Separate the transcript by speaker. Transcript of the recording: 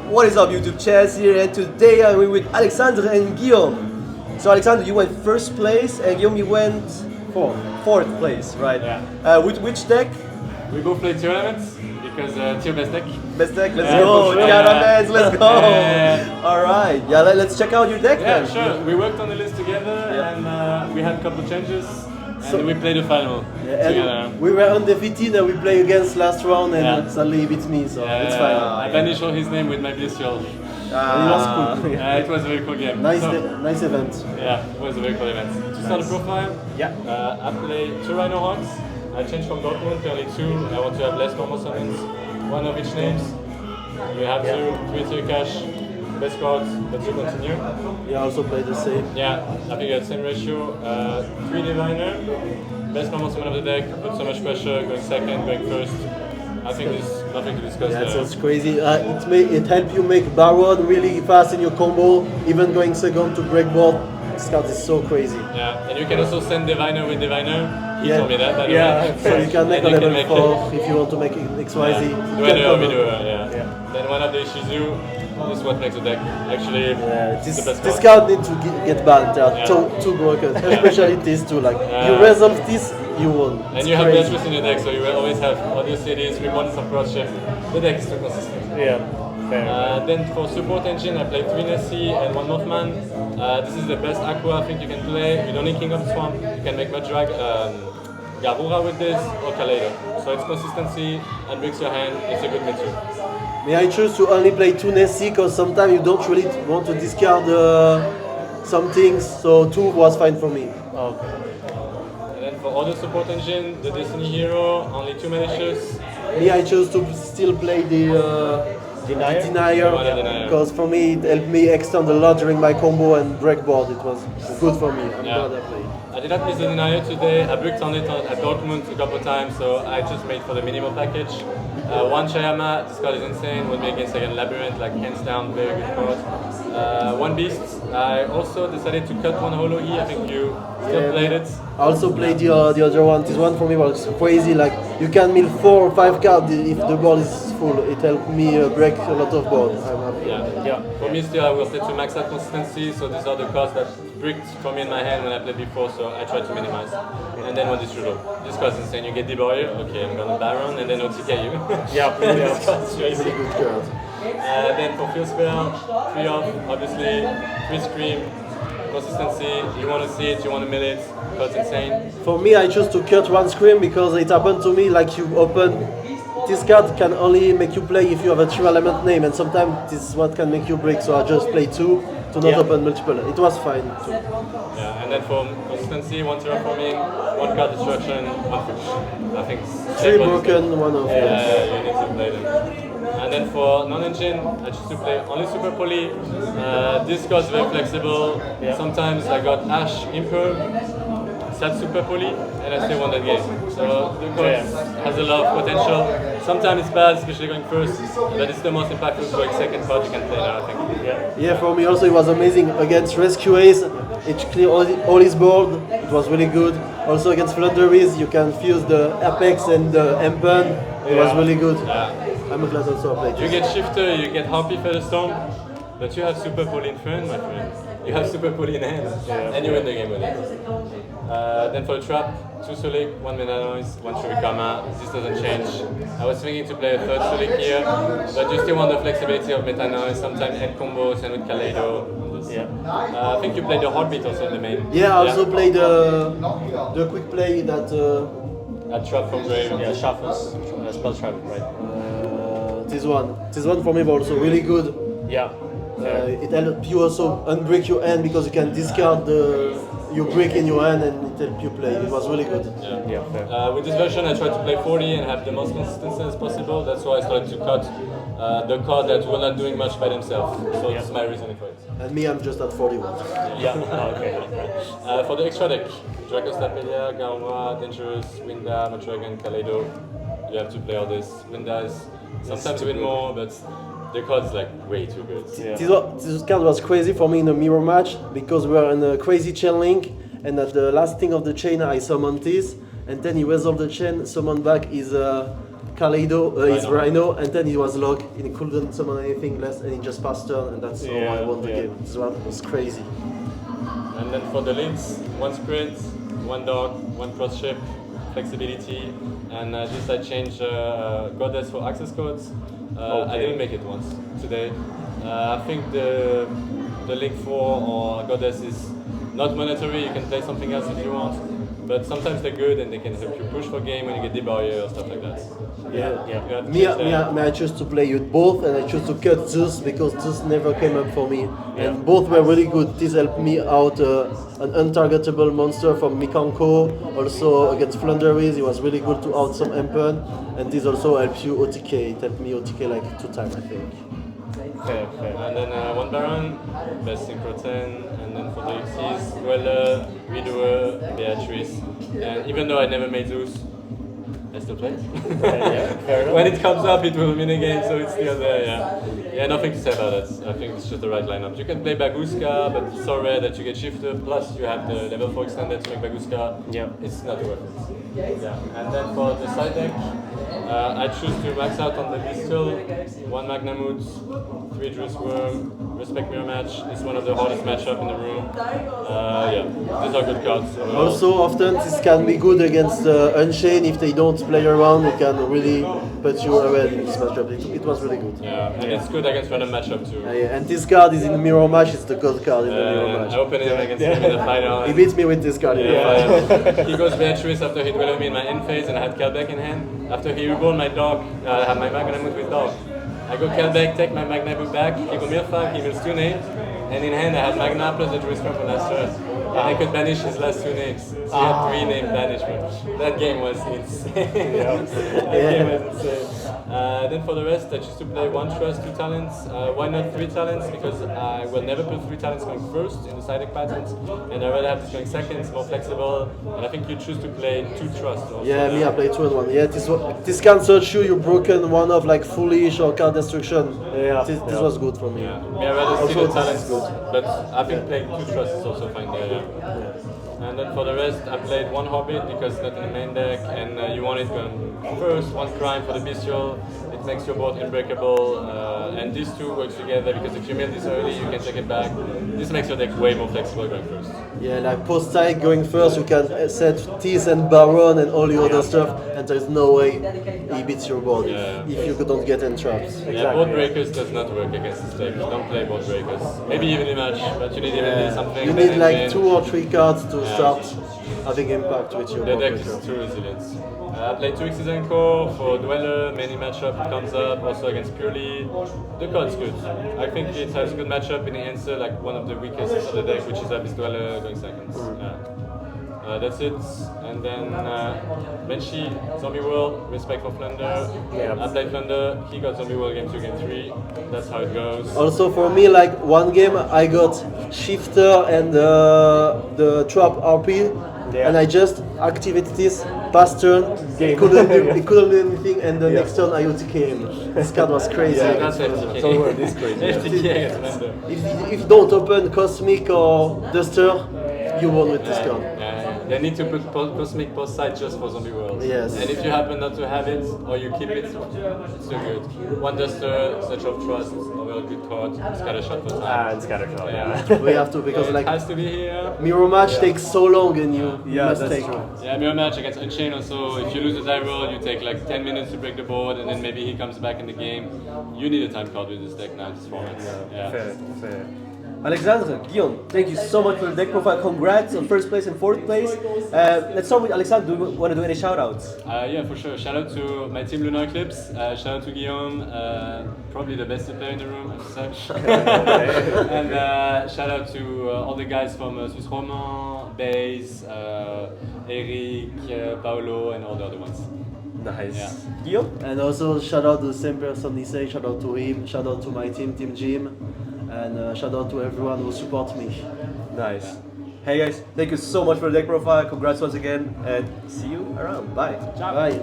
Speaker 1: What is up, YouTube? Chess here, and today I'm with Alexandre and Guillaume. So Alexandre, you went first place, and Guillaume, you went fourth place, right?
Speaker 2: Yeah.
Speaker 1: With which deck?
Speaker 2: We both play Tearlaments because tier best deck.
Speaker 1: Best deck, let's
Speaker 2: Yeah,
Speaker 1: go!
Speaker 2: for sure.
Speaker 1: Tearlaments, let's go!
Speaker 2: Yeah.
Speaker 1: Alright, yeah, let's check out your deck
Speaker 2: Yeah,
Speaker 1: then.
Speaker 2: sure. We worked on the list together and we had a couple of changes and we played the final together.
Speaker 3: We were undefeated and we played against last round and suddenly he beat me, so it's fine.
Speaker 2: I banished all his name with my bestial.
Speaker 3: It was cool.
Speaker 2: It was a very cool game.
Speaker 3: Nice,
Speaker 2: So,
Speaker 3: nice event.
Speaker 2: yeah, it was a very cool event. To start the profile, I play 2 Rhino Hawks. I changed from Dortmund to only 2. I want to have less normal summons, 1 of each names. You have 2 tier cash, best cards, but you continue.
Speaker 3: Yeah, also played the same.
Speaker 2: Yeah, I think you have the same ratio. 3 Diviner, best normal summon of the deck, put so much pressure, going second, going first. I think there's nothing to discuss
Speaker 3: Yeah,
Speaker 2: there.
Speaker 3: so it's crazy. It helps you make Baron really fast in your combo, even going second to break board. This card is so crazy.
Speaker 2: Yeah, and you can also send Diviner with Diviner. He told me that, by the way.
Speaker 3: So you can make a
Speaker 2: And you
Speaker 3: level
Speaker 2: can
Speaker 3: 4 if you want to make it XYZ.
Speaker 2: Yeah.
Speaker 3: You can cover.
Speaker 2: Yeah. Then one of the Shizu is what makes the deck actually the best
Speaker 3: This
Speaker 2: card.
Speaker 3: card needs to get banned. They are too broken, especially these two. Like you resolve this, you won.
Speaker 2: And you have Beatrice in your deck, so you will always have audio cities, remodels of cross-shift. The deck is too consistent.
Speaker 3: Yeah.
Speaker 2: Then for support engine, I play 3 Nessie and 1 Mothman. This is the best aqua I think you can play. You don't need King of the Swamp. You can make Mudrag, Garura with this, or Kaleido. So it's consistency and breaks your hand. It's a good mid-2.
Speaker 3: May I choose to only play 2 Nessie because sometimes you don't really want to discard some things, so 2 was fine for me.
Speaker 2: Okay. And then for other support engine, the Destiny Hero, only 2 malicious.
Speaker 3: Me, I chose to still play the Denier because for me it helped me extend a lot during my combo and break board. It was good for me. I'm glad I played.
Speaker 2: I did not miss the Denier today. I bricked on it at Dortmund a couple of times, so I just made for the minimal package. 1 Shayama, this card is insane. Would be against like a Labyrinth, like hands down, very good card. 1 Beast. I also decided to cut 1 Holo E. I think you still played it.
Speaker 3: I also played the other one. This one for me was crazy. Like you can mill 4 or 5 cards if the board is full. It helped me break a lot of boards. I'm happy.
Speaker 2: Yeah. For me still I will play to max out consistency, so these are the cards that bricked for me in my hand when I played before, so I try to minimize. And then 1 Disrupt. This card's insane. You get Debarrier, okay, I'm gonna Baron, and then OTK you. This card's crazy.
Speaker 3: Really good card.
Speaker 2: Then for Field Spell, 3 off, obviously, 3 Scream, consistency, you want to see it, you want to mill it, card's insane.
Speaker 3: For me, I chose to cut 1 Scream because it happened to me like you open. This card can only make you play if you have a 3 element name, and sometimes this is what can make you break, so I just play 2 to not open multiple. It was fine too.
Speaker 2: Yeah, and then for consistency, 1 terraforming, 1 card destruction, 1 fish. I think
Speaker 3: 3 broken, 1 off.
Speaker 2: Yeah, you need to play them. And then for non-engine, I choose to play only Super Poly. This card is very flexible. Sometimes I got Ash Imperv, set Super Poly, and I still won that game. So the card has a lot of potential. Sometimes it's bad, especially going first, but it's the most impactful going second card you can play now, I think.
Speaker 3: Yeah, for me also it was amazing against Rescue Ace. It cleared all his board. It was really good. Also against Flunderies, you can fuse the Apex and the Empen. It was really good. I'm glad also I played.
Speaker 2: You get Shifter, you get Harpy Featherstorm, but you have Super Poly in front, my friend. You have Super Poly in hand, and you win the game with it. Then for the trap, 2 Sulik, 1 Meta Noise, 1 Shurikama. This doesn't change. I was thinking to play a 3rd Sulik here, but you still want the flexibility of Meta Noise, sometimes end combos and with Kaleido. I think you played the Heartbeat also in the main.
Speaker 3: Yeah, I also played the quick play that.
Speaker 2: A trap from Grave.
Speaker 4: Yeah, shuffles, spell trap, right?
Speaker 3: This one for me was also really good.
Speaker 4: Yeah.
Speaker 3: It helps you also unbreak your hand because you can discard you break in your hand and it helps you play. It was really good.
Speaker 2: Yeah, fair. With this version I tried to play 40 and have the most consistency as possible. That's why I started to cut the card that were not doing much by themselves. So that's my reasoning for it.
Speaker 3: And me, I'm just at 41.
Speaker 4: Okay.
Speaker 2: For the extra deck, Dracostapelia, Garuma, Dangerous, Winda, Matragan, Kaleido. You have to play all this. Winda is sometimes you win more, but the card is like way too good.
Speaker 3: This card was crazy for me in a mirror match because we were in a crazy chain link, and at the last thing of the chain I summoned this, and then he resolved the chain, summoned back his Kaleido, his Rhino, and then he was locked. He couldn't summon anything less, and he just passed turn, and that's how I won the game. This one was crazy.
Speaker 2: And then for the links, one sprint, one dog, one cross ship, flexibility, and just I changed Goddess for access codes. I didn't make it once today. I think the link 4 or Goddess is not mandatory. You can play something else if you want, but sometimes they're good and they can help you push for game when you get debarrier or stuff like that.
Speaker 3: Me, I chose to play with both, and I chose to cut Zeus because Zeus never came up for me, and both were really good. This helped me out an untargetable monster from Mikanko. Also against Flunderies, he was really good to out some Empen, and this also helps you OTK. It helped me OTK like 2 times, I think.
Speaker 4: Fair.
Speaker 2: And then one Baron, best Synchro 10, and then for the Xyz, Dweller, Redoer, Beatrice, and even though I never made Zeus, I still play.
Speaker 4: Fair enough.
Speaker 2: When it comes up, it will win again, so it's still there, Yeah, nothing to say about it. I think it's just the right lineup. You can play Baguska, but it's so rare that you get shifter, plus you have the level 4 extended to make Baguska. It's not worth it. And then for the side deck, I choose to max out on the Bestial, 1 Magnamut, 3 Druce Worm, Respect Mirror Match. It's one of the hardest matchup in the room. These are good cards.
Speaker 3: Also, often this can be good against Unchained. If they don't play around, it can really put you ahead in this matchup. It was really good.
Speaker 2: And it's good against random matchup too.
Speaker 3: And this card is in the mirror match. It's the gold card in the mirror match.
Speaker 2: I opened him against him in the final.
Speaker 3: He beats me with this card in the final.
Speaker 2: He goes Beatrice after he dwelled me in my end phase, and I had Kelbeck in hand. After he reborn my dog, I had my Magnamut with dog. I go Kelbeck, take my Magnamut back, he go Mirfag, he mills 2 names, and in hand I had Magna plus the Druce from last turn. And I could banish his last 2 names. So he had 3 name banishment. That game was insane. That game was insane. Then for the rest, I choose to play 1 trust, 2 talents. Why not 3 talents? Because I will never put 3 talents going first in the side deck patterns, and I rather have this going second, it's more flexible. And I think you choose to play 2 trust. Also.
Speaker 3: Me, I play 2 and 1. This can search you broken one of like Foolish or card destruction. This was good for me.
Speaker 2: I rather see the talents good, but I think playing 2 trust is also fine there. And then for the rest, I played 1 Hobbit because not in the main deck, and you want it going first, 1 Crime for the Bestial. It makes your board unbreakable, and these 2 works together because if you mill this early, you can take it back. This makes your deck way more flexible going first.
Speaker 3: Like post-side going first, you can set Tease and Baron and all the other stuff, and there's no way he beats your board if you don't get entrapped.
Speaker 2: Board breakers does not work against this deck. Don't play board breakers. Maybe even a match, but you need even something.
Speaker 3: You need like 2 or 3 cards to start having impact with your board
Speaker 2: deck
Speaker 3: breaker.
Speaker 2: is too resilient. I played 2 Xyz and Core for Dweller, many matchup it comes up, also against Purely. The card's good. I think it has a good matchup in the answer, like one of the weakest of the deck, which is Abyss Dweller going second. That's it. And then Banshee, Zombie World, Respect for Flunder. I played Flunder, he got Zombie World game 2, game 3. That's how it goes.
Speaker 3: Also for me, like one game I got Shifter and the Trap RP, and I just activated this, past turn, he couldn't do anything, and the next turn I OTK him. This card was crazy.
Speaker 2: That's FTK.
Speaker 3: It's crazy.
Speaker 2: FTK against Flunder.
Speaker 3: If you don't open Cosmic or Duster, you won with this card.
Speaker 2: They need to put Cosmic post side just for Zombie World.
Speaker 3: Yes.
Speaker 2: And if you happen not to have it, or you keep it, it's so good. 1 Duster, Search of Trust, overall good card, Scattershot for time.
Speaker 4: It's Scattershot,
Speaker 3: We have to, because
Speaker 2: It has to be here.
Speaker 3: Mirror Match takes so long and you must
Speaker 4: that's
Speaker 3: take
Speaker 4: true.
Speaker 2: Mirror Match against Unchained also, if you lose a die roll, you take like 10 minutes to break the board, and then maybe he comes back in the game. You need a time card with this deck now, this format.
Speaker 4: Fair.
Speaker 1: Alexandre, Guillaume, thank you so much for the deck profile. Congrats on 1st place and 4th place. Let's start with Alexandre. Do you want to do any shoutouts?
Speaker 2: Yeah, for sure. Shout out to my team Lunar Eclipse. Shout out to Guillaume, probably the best player in the room as such. And shout out to all the guys from Swiss Roman, Baze, Eric, Paolo, and all the other ones.
Speaker 4: Nice.
Speaker 1: Guillaume?
Speaker 3: And also shout out to the same person he said, shout out to him, shout out to my team, Team Jim, and shout out to everyone who supports me.
Speaker 4: Nice.
Speaker 1: Hey guys, thank you so much for the deck profile. Congrats once again, and see you around. Bye.
Speaker 3: Bye.